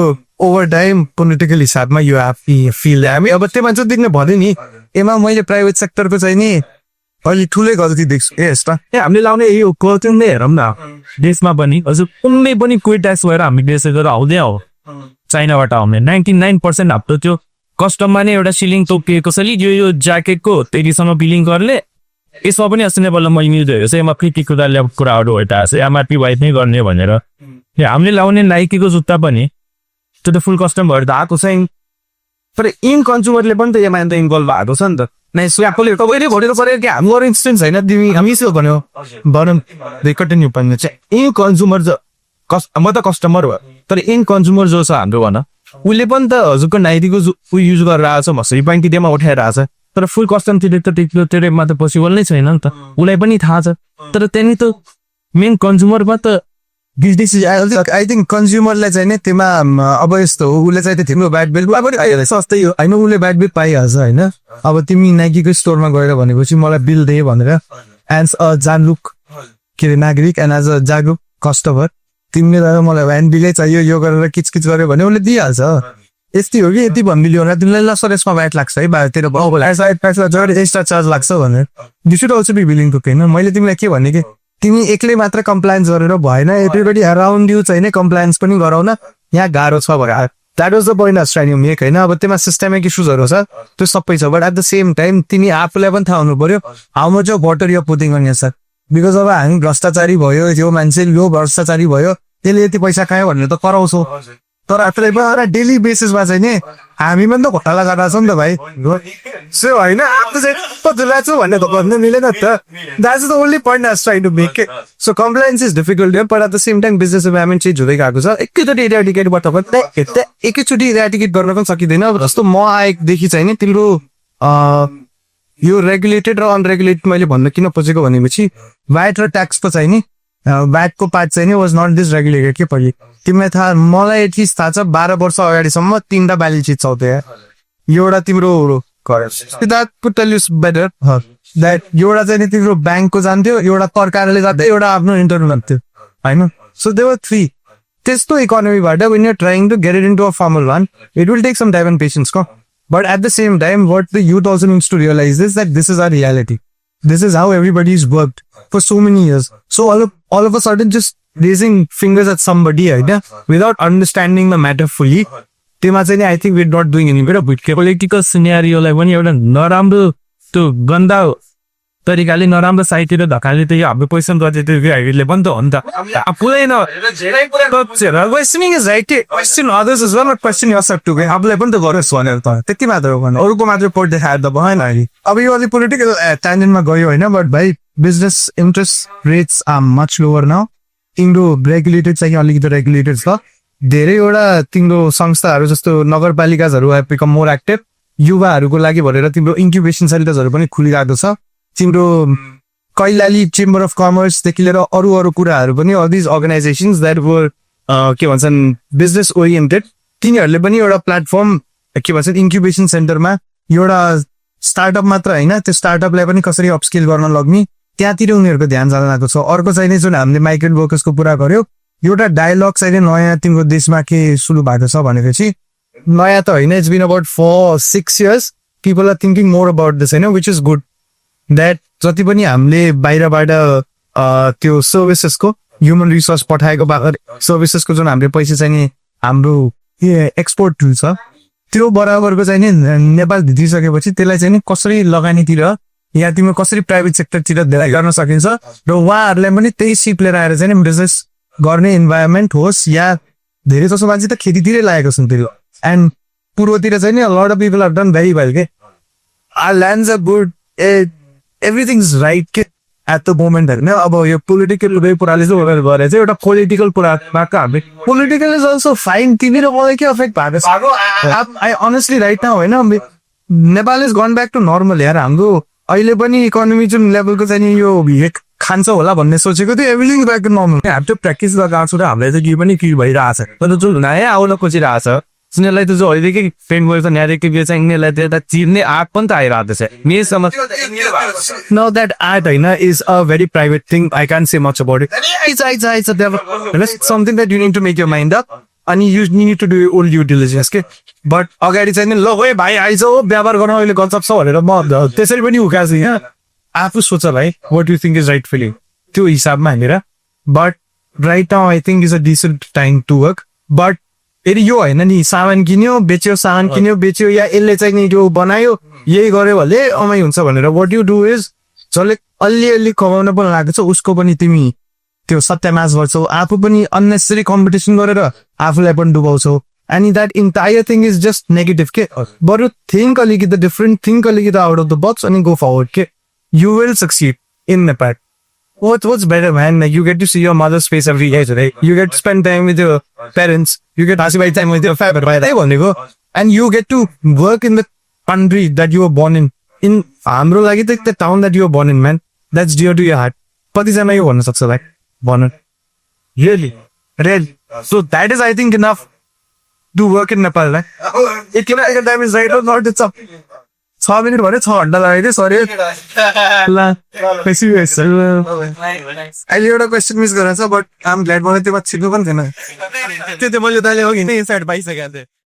ओभर टाइम पोलिटिकल हिसाबमा यु हेभ फिल हामी अब त्यो मान्छे देख्ने भन्यो नि एमा मैले प्राइभेट सेक्टरको चाहिँ नि अहिले ठुलै गल्ती देख्छु यस्ता हामीले लाउने यो कल्चर नै हेरौँ न देशमा पनि हजुर कुनै पनि कोही ट्याक्स भएर हामी देशबाट आउँदै हो चाइनाबाट आउने 99% हाम्रो त्यो कस्टममा नै एउटा सिलिङ तोकिएको छ यो ज्याकेटको त्यतिसम्म बिलिङ गर्ने यसमा पनि अस्ति नै बल्ल मैले न्युज हेरेको छ यसमा के कुराहरू भइरहेको छ एमआरपी वाइफ नै गर्ने भनेर हामीले लाउने नाइकीको जुत्ता पनि त्यो त फुल कस्टम भएर त आएको छ तर इन कन्ज्युमरले पनि त यसमा त इन्भल्भ भएको छ नि त स्व्यापले तपाईँले भनेर पऱ्यो कि हाम्रो इन्स्टेन्स होइन तिमी हामी यसो भन्यो भनौँ कन्टिन्यू पनि चाहिँ इन कन्ज्युमर म त कस्टमर हो तर इन कन्ज्युमर जो छ हाम्रो भन उसले पनि त हजुरको नाइकीको उयो युज गरेर आएको छ मसरी पाइन्टी त्यहीमा उठाएर आएको छ तर फुल कस्टम तिरेमा त पोसिबल नै छैन नि त उसलाई पनि थाहा छ तर त्यहाँनिर त मेन कन्ज्युमरमा त आई थिङ्क कन्ज्युमरलाई चाहिँ नि त्यसमा अब यस्तो हो उसले चाहिँ तिम्रो ब्याड बिल सस्तै हो होइन उसले ब्याड बिल पाइहाल्छ होइन अब तिमी नाइकीको स्टोरमा गएर भनेपछि मलाई बिल दे भनेर एज अ जागरुक के अरे नागरिक एन्ड एज अ जागरुक कस्टमर तिमीले मलाई भ्यान बिलै चाहियो यो गरेर किचकिच गर्यो भने उसले दिइहाल्छ यस्तै हो कि यति भनिदियो भने तिमीलाई ल सर यसमा ब्याट लाग्छ है बाहिरतिर एक्स्ट्रा चार्ज लाग्छ भनेर you should also be willing to pay होइन मैले तिमीलाई के भने कि तिमी एक्लै मात्र कम्प्लायन्स गरेर भएन एभ्रीबडी अराउन्ड यु चाहिँ कम्प्लायन्स पनि गराउन यहाँ गाह्रो छ भने that was the point of trying make होइन अब त्यसमा सिस्टमिक इस्युजहरू छ त्यो सबै छ but at the same time तिमी आफूलाई पनि थाहा हुनु पर्यो how much of water you putting on sir because अब हामी भ्रष्टाचारी भयो यो मान्छे यो भ्रष्टाचारी भयो त्यसले यति पैसा खायो भनेर त कराउँछौ तर आफूलाई डेली बेसिसमा चाहिँ नि हामी पनि त घोटाला गरेर छौँ नि त भाइ सो होइन आफ्नो चाहिँ छु भन्ने त भन्नु मिलेन त that is the only point I was trying to make so compliance is difficult but at the same time business environment change हुँदै गएको छ एकैचोटि इराडिकेटबाट पनि एकैचोटि इराडिकेट गर्न पनि सकिँदैन जस्तो म आएदेखि चाहिँ नि तिम्रो यो रेगुलेटेड र अनरेगुलेटेड मैले भन्न किन खोजेको भनेपछि भ्याट र ट्याक्सको चाहिँ नि भ्याटको पार्ट चाहिँ नि वाज नट दिस रेगुलेटेड के पहिले तिमीलाई थाहा मलाई एटलिस्ट थाहा छ 12 वर्ष अगाडिसम्म 3टा ब्यालेन्स सिट छ त्यहाँ एउटा तिम्रो बेटर द्याट एउटा चाहिँ नि तिम्रो ब्याङ्कको जान्थ्यो एउटा तरकारीले जान्थ्यो एउटा आफ्नो इन्टरनल जान्थ्यो होइन सो दे वर 3 त्यस्तो इकोनोमीबाट when you're trying to get it into a formal one it will take some time and patience but at the same time what the youth also needs to realize is that this is our reality. This is how everybody's worked for so many years. So all of a sudden just raising fingers at somebody without understanding the matter fully, I think we're not doing any better. Political scenario like when you're नराम्रो त्यो गन्दा तरिकाले नराम्रो साइडतिर धकाले त यो हाम्रो question गर्दै त्यो हामीले पनि त हो नि त पुरै न questioning is right question others is not question yourself to आफूलाई पनि त गरोस् भनेर त त्यति मात्र हो भने अरूको मात्र पोर्ट देखाएर त भएन अहिले अब यो अलि पोलिटिकल ट्यान्जेन्टमा गयो होइन but by business interest rates are much lower now तिम्रो रेगुलेटेड चाहिँ अलिकति रेगुलेटेड छ धेरैवटा तिम्रो संस्थाहरू जस्तो नगरपालिकाहरू हेभ बिकम मोर एक्टिभ युवाहरूको लागि भनेर तिम्रो इन्क्युबेसन सेन्टर्सहरू पनि खुलिरहेको छ तिम्रो कैलाली चेम्बर अफ कमर्सदेखि लिएर अरू कुराहरू पनि अल दिज अर्गनाइजेसन्स द्याट वर के भन्छन् बिजनेस ओरिएन्टेड तिनीहरूले पनि एउटा प्लेटफर्म के भन्छ इन्क्युबेसन सेन्टरमा एउटा स्टार्टअप मात्र होइन त्यो स्टार्टअपलाई पनि कसरी अपस्केल गर्न लग्ने त्यहाँतिर उनीहरूको ध्यान जान लागेको छ अर्को चाहिँ नि जुन हामीले माइग्रेन्ट वर्कर्सको कुरा गर्यो एउटा डायलग चाहिँ नयाँ तिम्रो देशमा के सुरु भएको छ भनेपछि नयाँ त होइन it's been about 4-6 years people are thinking more about this होइन विच इज गुड द्याट जति पनि हामीले बाहिरबाट त्यो सर्भिसेसको ह्युमन रिसोर्स पठाएको सर्भिसेसको जुन हाम्रो पैसा चाहिँ नि हाम्रो एक्सपोर्ट टुल छ त्यो बराबरको चाहिँ नि नेपाल भित्रिसकेपछि त्यसलाई चाहिँ नि कसरी लगानीतिर या तिम्रो कसरी प्राइभेट सेक्टरतिर धेरै गर्न सकिन्छ र उहाँहरूलाई पनि त्यही सिप लिएर आएर चाहिँ बिजनेस गर्ने इन्भाइरोमेन्ट होस् या धेरै जसो मान्छे त खेतीतिरै लागेको छन् त्यो एन्ड पूर्वतिर चाहिँ नि lot of people have done very well के our lands are good everything is right के एट द मोमेन्ट होइन अब यो पोलिटिकल कुराले चाहिँ उनीहरू गरेर चाहिँ एउटा पोलिटिकल कुरामा हामी पोलिटिकल इज अल्सो फाइन तिमी र मलाई के अफेक्ट भएको आई अनेस्टली राइट नाउ होइन Nepal is gone back to normal यार हाम्रो अहिले पनि इकोनोमी जुन लेभलको चाहिँ नि यो हिट खान्छ होला भन्ने सोचेको थियो एभ्रिथिङ ब्याक टु नर्मल हामी त प्र्याक्टिस गरेर आएको छु र हामीलाई चाहिँ केही पनि के भइरहेछ तर जुन नयाँ आउन खोजिरहेछ यिनीहरूलाई त जो अहिलेकै फ्रेन्ड गरेको न्यारेटिभ चाहिँ यिनीहरूलाई त एउटा चिर्ने आँट पनि त आइरहेको छ मेरोसम्म Now that art is a very private thing. I can't say much about it. It's a development. It's something that you need to make your mind up. And you need to do your own due diligence. Okay? But अगाडि चाहिँ नि ल ओए भाइ आइज हो व्यवहार गर्न अहिले गजब छ भनेर म त्यसरी पनि उकास यहाँ आफू सोच भाइ what you think is right for you त्यो हिसाबमा हानेर but right now I think is a decent time to work but फेरि यो होइन नि सामान किन्यो बेच्यो या यसले चाहिँ नि यो बनायो यही गर्यो भने अमाइ हुन्छ भनेर what you do is जसले अलिअलि कमाउन पनि लागेको छ उसको पनि तिमी त्यो सत्यानाश गर्छौ आफू पनि अननेसेसरी कम्पिटिसन गरेर आफूलाई पनि डुबाउँछौ and that entire thing is just negative के बरु थिङ्क अलिकति डिफरेन्ट थिङ्क अलिकति आउट अफ द बक्स अनि गो फरवर्ड के you will succeed in Nepal what's better man like you get to see your mother's face every day today you get to spend time with your parents you get to spend time with your family and you get to work in the country that you were born in हाम्रो लागि त the town that you were born in man that's dear to your heart कतिजना यो भन्न सक्छ भाइ भन really so that is I think enough to work in Nepal right it can time is right or not it's up 6 minute भने 6 घण्टा लगाइदियो sorry अहिले एउटा क्वेसन मिस गरेछ बट आइ एम ग्ल्याड मलाई त्यो छिर्नु पनि थिएन त्यो मैले तैँले हो कि साइड पाइसकेको थिएँ